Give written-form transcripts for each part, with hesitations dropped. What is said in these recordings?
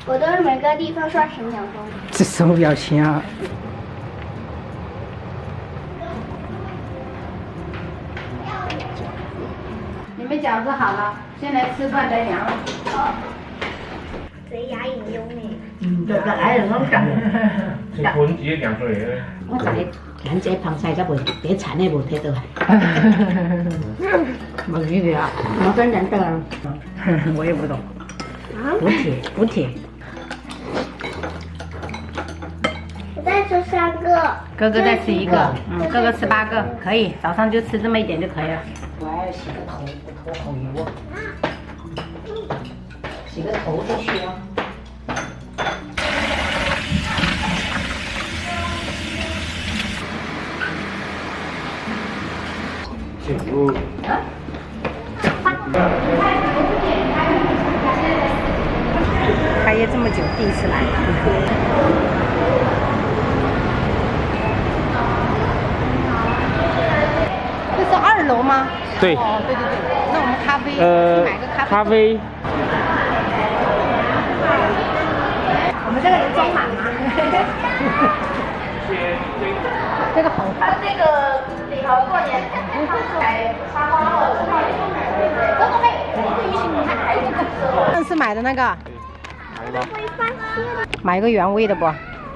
我都是每个地方刷10秒钟。这什么表情啊？你们饺子好了，先来吃饭再聊。嘴牙引用呢。就爱人講緊。結婚自己釀出嚟嘅。我睇眼仔碰晒咗部，幾殘呢部睇到啊！没理解啊，我真認得啊，我也不懂。補鐵補鐵。我再吃3个。哥哥再吃1个，哥哥吃8个，可以，早上就吃这么一点就可以了。我要洗個頭，我頭好油啊！洗個頭就去啊！开业这么久，第一次来。这是2楼吗？對。哦，对对对。那我们咖啡，去买个咖啡。咖啡。我们这个能装满吗？这个好。它这个里头过年才花花了，这个妹，上次买的那个，買吧。会发现。买一个原味的不？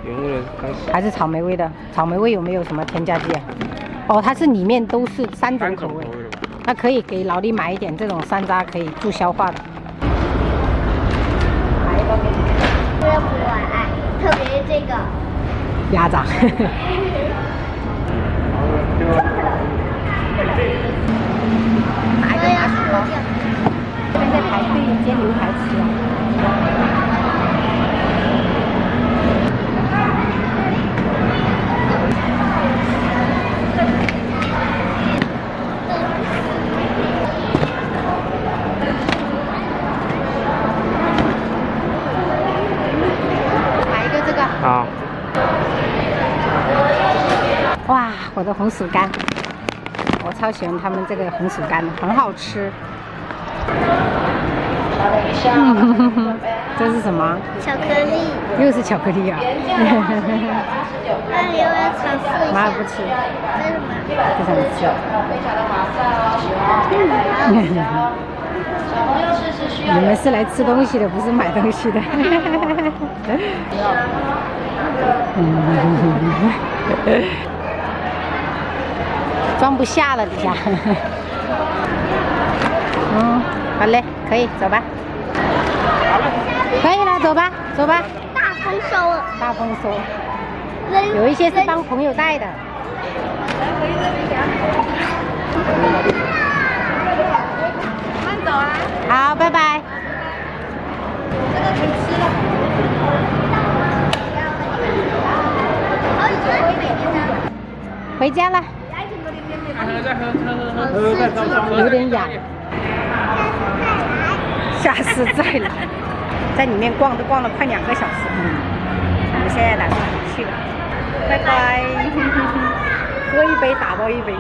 原味的开始。还是草莓味的？草莓味有没有什么添加剂啊？哦，它是里面都是3种口味，那可以给老李买一点这种山楂，可以助消化的。买一包给你。我也不爱，特别这个。鸭掌。拿一个麻薯包。这边在排队煎牛排吃啊。买一个这个。好。哇，我的红薯干，我超喜欢他们这个红薯干，很好吃。这是什么？巧克力。又是巧克力啊！那你要不要尝试一下？妈不吃，为什么？不想吃。你们是来吃东西的，不是买东西的。装不下了，底下。好嘞，可以，走吧。可以了，走吧，走吧。大丰收了。大丰收。有一些是帮朋友带的。慢走啊。好，拜拜。这个可以吃了。回家了。有点痒。下次再来。在里面逛都逛了快2个小时。我们现在打算回去了。拜拜。喝一杯，打包一杯。